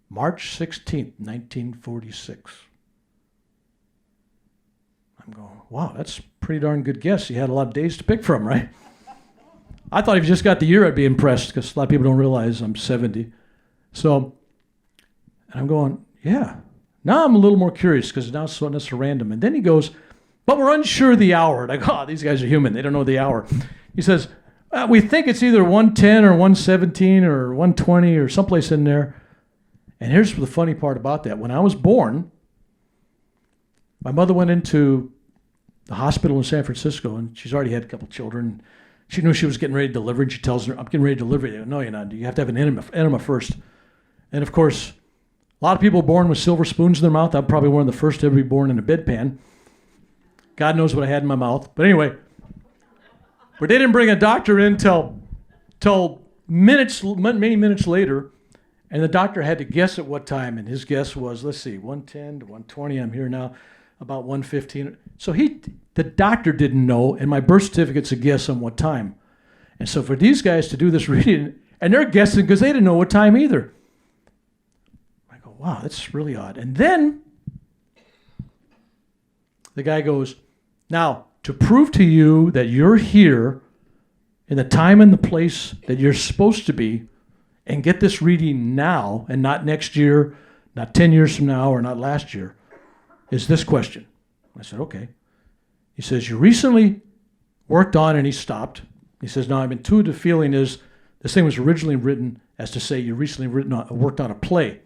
March 16th, 1946. I'm going, wow, that's a pretty darn good guess. You had a lot of days to pick from, right? I thought if you just got the year, I'd be impressed, because a lot of people don't realize I'm 70. So, and I'm going, yeah. Now I'm a little more curious, because now it's random. And then he goes, but we're unsure of the hour. And I go, these guys are human. They don't know the hour. He says, we think it's either 1:10 or 1:17 or 1:20 or someplace in there. And here's the funny part about that. When I was born, my mother went into the hospital in San Francisco, and she's already had a couple children. She knew she was getting ready to deliver, and she tells her, I'm getting ready to deliver. They go, no, you're not. You have to have an enema first. And of course, a lot of people are born with silver spoons in their mouth. I'm probably one of the first to ever be born in a bedpan. God knows what I had in my mouth. But anyway, but they didn't bring a doctor in till many minutes later. And the doctor had to guess at what time, and his guess was, let's see, 1:10 to 1:20. I'm here now, about 1:15. So the doctor didn't know, and my birth certificate's a guess on what time. And so for these guys to do this reading, and they're guessing because they didn't know what time either. I go, wow, that's really odd. And then the guy goes, now, to prove to you that you're here in the time and the place that you're supposed to be, and get this reading now and not next year, not 10 years from now, or not last year, is this question. I said, okay. He says, you recently worked on, and he stopped. He says, now, my intuitive feeling is this thing was originally written as to say you recently worked on a play.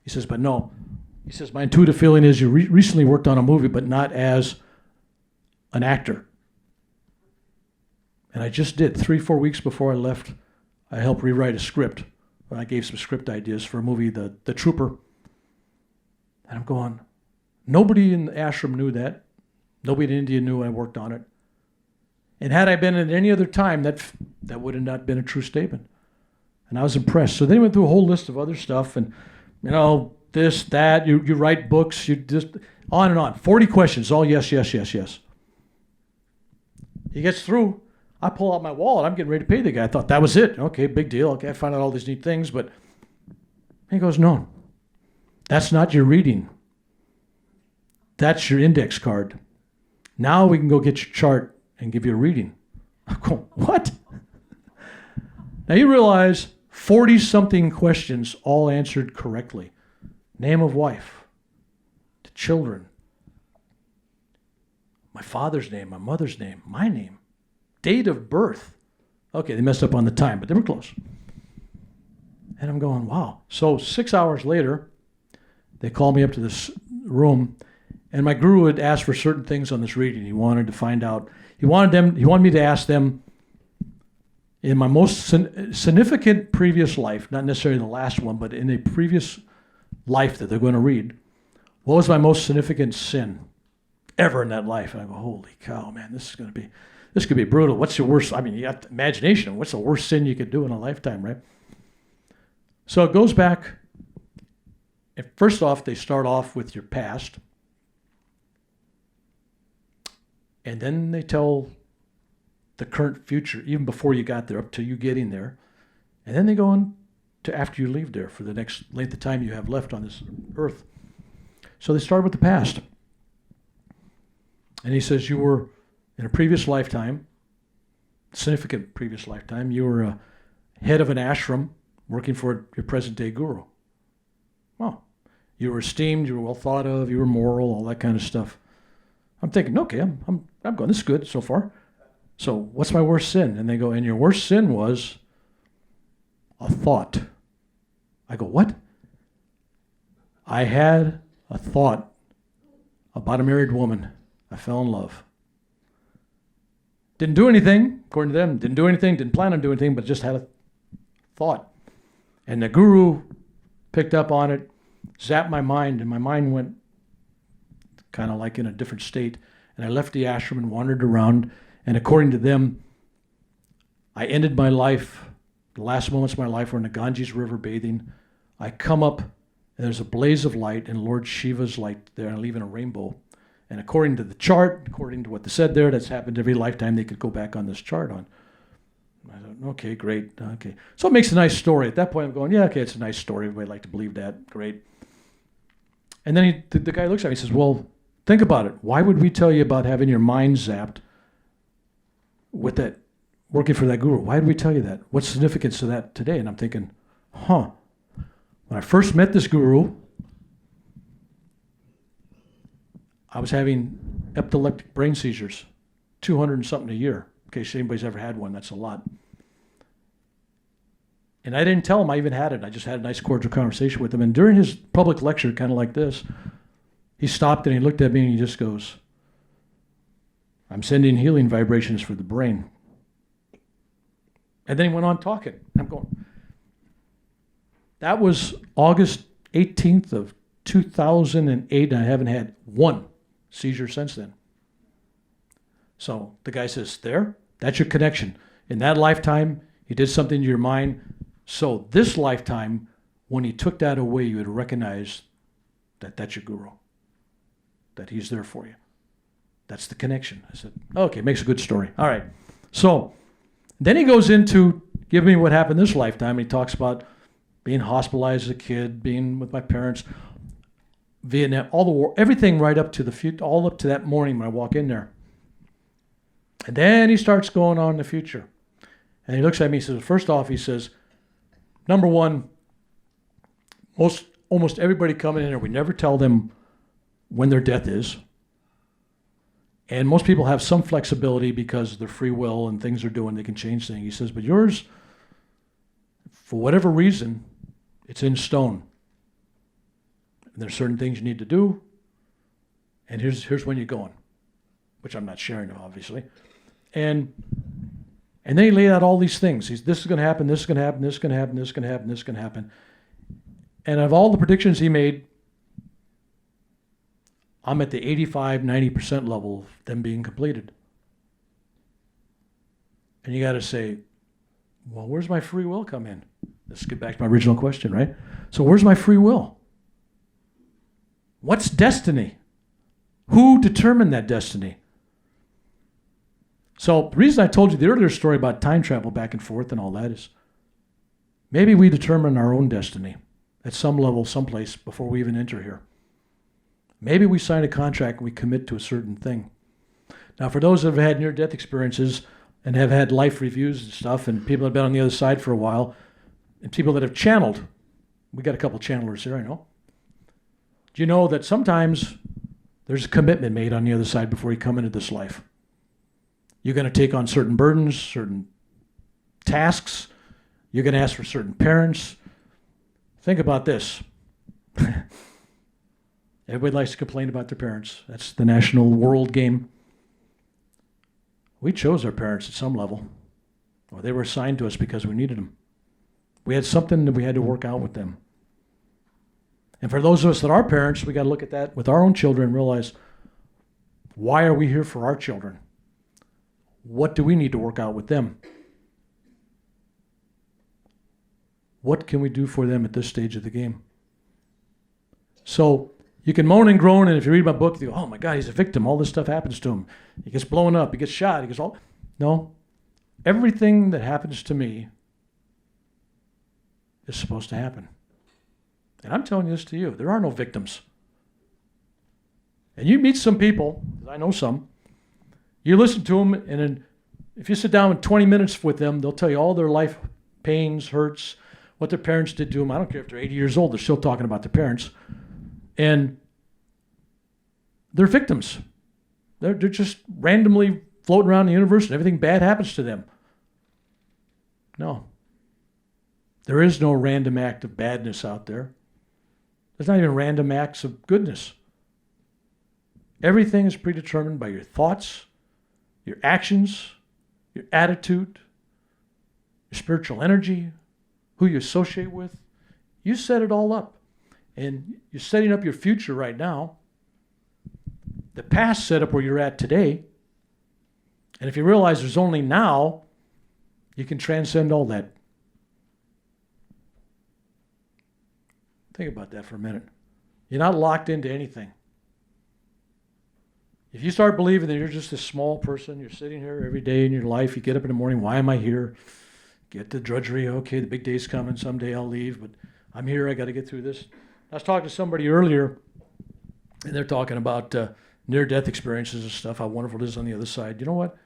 He says, but no. He says, my intuitive feeling is you recently worked on a movie, but not as an actor. And I just did. 3-4 weeks before I left, I helped rewrite a script. I gave some script ideas for a movie, The Trooper. And I'm going, nobody in the ashram knew that. Nobody in India knew I worked on it. And had I been at any other time, that would have not been a true statement. And I was impressed. So then he went through a whole list of other stuff, and, this, that, you write books, you just, on and on. 40 questions, all yes, yes, yes, yes. He gets through. I pull out my wallet. I'm getting ready to pay the guy. I thought that was it. Okay, big deal. Okay, I found out all these neat things. But he goes, no, that's not your reading. That's your index card. Now we can go get your chart and give you a reading. I'm going, what? Now you realize 40-something questions all answered correctly. Name of wife, the children, my father's name, my mother's name, my name, date of birth. Okay, they messed up on the time, but they were close. And I'm going, wow. So 6 hours later, they called me up to this room, and my guru had asked for certain things on this reading. He wanted to find out. He wanted me to ask them, in my most significant previous life, not necessarily the last one, but in a previous life that they're going to read, what was my most significant sin ever in that life? And I go, holy cow, man, this could be brutal. What's your worst? I mean, you got the imagination. What's the worst sin you could do in a lifetime, right? So it goes back. And first off, they start off with your past. And then they tell the current future, even before you got there, up to you getting there. And then they go on to after you leave there for the next length of time you have left on this earth. So they start with the past. And he says you were, in a previous lifetime, significant previous lifetime, you were a head of an ashram working for your present-day guru. Well, you were esteemed, you were well thought of, you were moral, all that kind of stuff. I'm thinking, okay, I'm going, this is good so far. So what's my worst sin? And they go, and your worst sin was a thought. I go, what? I had a thought about a married woman. I fell in love. Didn't do anything, according to them. Didn't do anything, didn't plan on doing anything, but just had a thought. And the guru picked up on it, zapped my mind, and my mind went kind of like in a different state. And I left the ashram and wandered around. And according to them, I ended my life, the last moments of my life were in the Ganges River bathing. I come up, and there's a blaze of light, and Lord Shiva's light there, and I leave in a rainbow. And according to the chart, according to what they said there, that's happened every lifetime they could go back on this chart on. I thought, okay, great, okay. So it makes a nice story. At that point, I'm going, yeah, okay, it's a nice story. Everybody like to believe that, great. And then the guy looks at me and says, well, think about it. Why would we tell you about having your mind zapped with that, working for that guru? Why did we tell you that? What's the significance of that today? And I'm thinking, when I first met this guru, I was having epileptic brain seizures, 200 and something a year. In case anybody's ever had one, that's a lot. And I didn't tell him I even had it. I just had a nice cordial conversation with him. And during his public lecture, kind of like this, he stopped and he looked at me and he just goes, I'm sending healing vibrations for the brain. And then he went on talking. I'm going, that was August 18th of 2008, and I haven't had one seizure since then. So the guy says, that's your connection. In that lifetime, you did something to your mind. So this lifetime, when he took that away, you would recognize that that's your guru, that he's there for you. That's the connection. I said, okay, makes a good story. All right. So then he goes into giving me what happened this lifetime. He talks about being hospitalized as a kid, being with my parents, Vietnam, all the war, everything right up to all up to that morning when I walk in there. And then he starts going on in the future. And he looks at me and says, first off, he says, number one, almost everybody coming in here, we never tell them when their death is. And most people have some flexibility because of their free will and things they're doing, they can change things. He says, but yours, for whatever reason, it's in stone. And there's certain things you need to do, and here's when you're going, which I'm not sharing, obviously. And then he laid out all these things. This is going to happen, this is going to happen, this is going to happen, this is going to happen, this is going to happen. And of all the predictions he made, I'm at the 85, 90% level of them being completed. And you got to say, well, where's my free will come in? Let's get back to my original question, right? So where's my free will? What's destiny? Who determined that destiny? So the reason I told you the earlier story about time travel back and forth and all that is maybe we determine our own destiny at some level, someplace before we even enter here. Maybe we sign a contract and we commit to a certain thing. Now, for those that have had near-death experiences and have had life reviews and stuff, and people have been on the other side for a while, and people that have channeled, we got a couple channelers here, I know. Do you know that sometimes there's a commitment made on the other side before you come into this life? You're going to take on certain burdens, certain tasks. You're going to ask for certain parents. Think about this. Everybody likes to complain about their parents. That's the national world game. We chose our parents at some level, or they were assigned to us because we needed them. We had something that we had to work out with them. And for those of us that are parents, we got to look at that with our own children and realize, why are we here for our children? What do we need to work out with them? What can we do for them at this stage of the game? So you can moan and groan, and if you read my book, you go, oh my God, he's a victim. All this stuff happens to him. He gets blown up. He gets shot. He gets all... No. Everything that happens to me is supposed to happen. And I'm telling this to you. There are no victims. And you meet some people, I know some, you listen to them, and then if you sit down in 20 minutes with them, they'll tell you all their life pains, hurts, what their parents did to them. I don't care if they're 80 years old, they're still talking about their parents. And they're victims. They're just randomly floating around the universe and everything bad happens to them. No. There is no random act of badness out there. There's not even random acts of goodness. Everything is predetermined by your thoughts, your actions, your attitude, your spiritual energy, who you associate with. You set it all up. And you're setting up your future right now. The past set up where you're at today. And if you realize there's only now, you can transcend all that. Think about that for a minute. You're not locked into anything. If you start believing that you're just a small person, you're sitting here every day in your life, you get up in the morning, why am I here? Get the drudgery, okay, the big day's coming, someday I'll leave, but I'm here, I got to get through this. I was talking to somebody earlier, and they're talking about near-death experiences and stuff, how wonderful it is on the other side. You know what?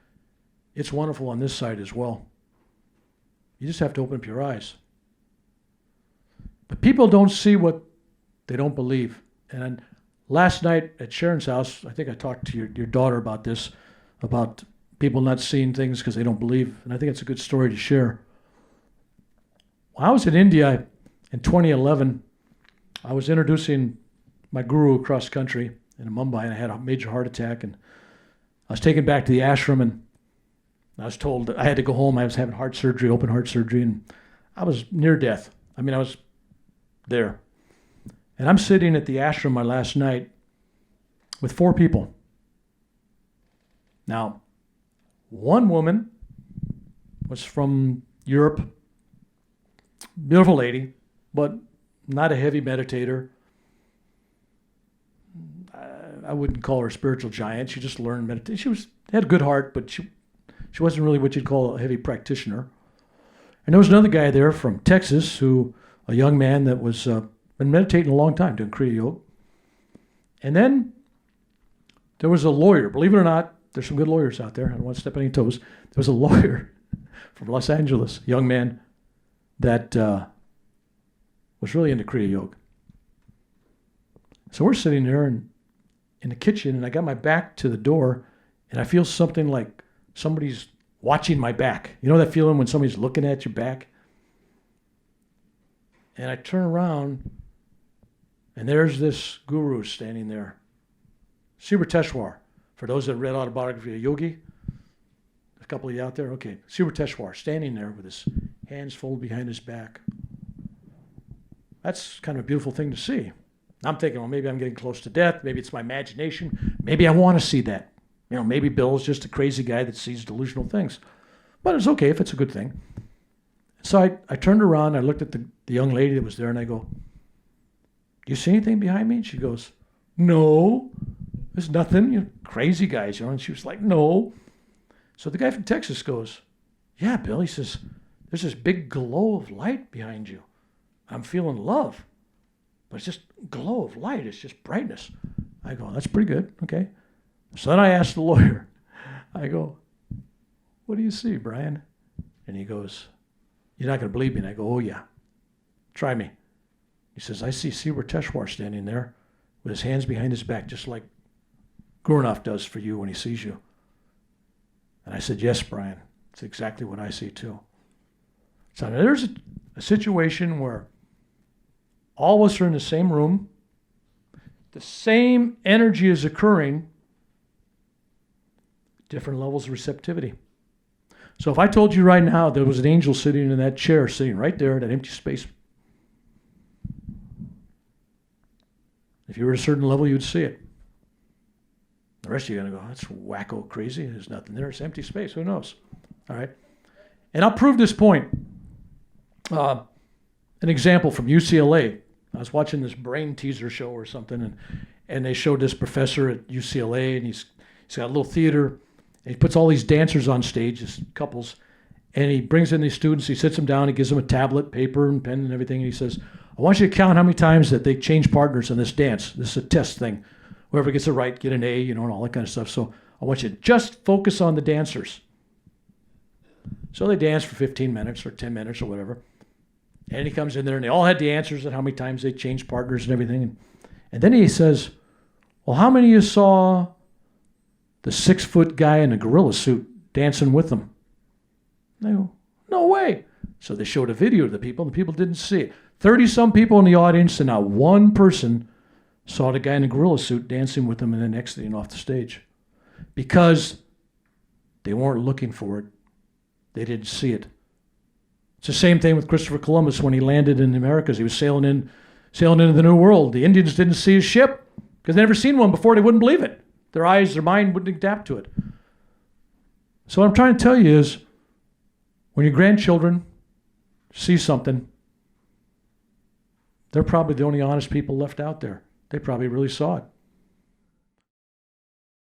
It's wonderful on this side as well. You just have to open up your eyes. But people don't see what they don't believe. And last night at Sharon's house, I think I talked to your daughter about this, about people not seeing things because they don't believe. And I think it's a good story to share. When I was in India in 2011, I was introducing my guru across country in Mumbai, and I had a major heart attack. And I was taken back to the ashram, and I was told I had to go home. I was having heart surgery, open heart surgery, and I was near death. I mean, I was there. And I'm sitting at the ashram my last night with 4 people. Now, one woman was from Europe, beautiful lady, but not a heavy meditator. I wouldn't call her a spiritual giant. She just learned meditation. She had a good heart, but she wasn't really what you'd call a heavy practitioner. And there was another guy there from Texas, a young man that was been meditating a long time, doing Kriya Yoga. And then there was a lawyer. Believe it or not, there's some good lawyers out there. I don't want to step on any toes. There was a lawyer from Los Angeles, a young man that was really into Kriya Yoga. So we're sitting there in the kitchen, and I got my back to the door, and I feel something like somebody's watching my back. You know that feeling when somebody's looking at your back? And I turn around, and there's this guru standing there. Subrateshwar. For those that read Autobiography of Yogi, a couple of you out there, okay. Subrateshwar, standing there with his hands folded behind his back. That's kind of a beautiful thing to see. I'm thinking, well, maybe I'm getting close to death. Maybe it's my imagination. Maybe I want to see that. You know, maybe Bill's just a crazy guy that sees delusional things. But it's okay if it's a good thing. So I turned around, I looked at the young lady that was there, and I go, do you see anything behind me? And she goes, no, there's nothing. You know, crazy guys, you know. And she was like, no. So the guy from Texas goes, yeah, Bill, he says, there's this big glow of light behind you. I'm feeling love, but it's just glow of light. It's just brightness. I go, that's pretty good. Okay. So then I asked the lawyer, I go, what do you see, Brian? And he goes, you're not going to believe me. And I go, oh, yeah. Try me. He says, I see Siwar Teshwar standing there with his hands behind his back, just like Gurnoff does for you when he sees you. And I said, yes, Brian. It's exactly what I see, too. So now there's a situation where all of us are in the same room. The same energy is occurring. Different levels of receptivity. So if I told you right now there was an angel sitting in that chair, sitting right there in that empty space, if you were at a certain level, you'd see it. The rest of you are going to go, that's wacko crazy. There's nothing there. It's empty space. Who knows? All right. And I'll prove this point. An example from UCLA. I was watching this brain teaser show or something, and they showed this professor at UCLA, and he's got a little theater. And he puts all these dancers on stage, these couples, and he brings in these students. He sits them down. He gives them a tablet, paper, and pen and everything. And he says, I want you to count how many times that they change partners in this dance. This is a test thing. Whoever gets it right, get an A, and all that kind of stuff. So I want you to just focus on the dancers. So they dance for 15 minutes or 10 minutes or whatever. And he comes in there, and they all had the answers and how many times they changed partners and everything. And then he says, well, how many of you saw the 6-foot guy in a gorilla suit dancing with them? They go, no way. So they showed a video to the people, and the people didn't see it. 30-some people in the audience, and not one person saw the guy in a gorilla suit dancing with them and then exiting off the stage. Because they weren't looking for it. They didn't see it. It's the same thing with Christopher Columbus when he landed in the Americas. He was sailing into the New World. The Indians didn't see his ship because they'd never seen one before. They wouldn't believe it. Their eyes, their mind wouldn't adapt to it. So what I'm trying to tell you is when your grandchildren see something, they're probably the only honest people left out there. They probably really saw it.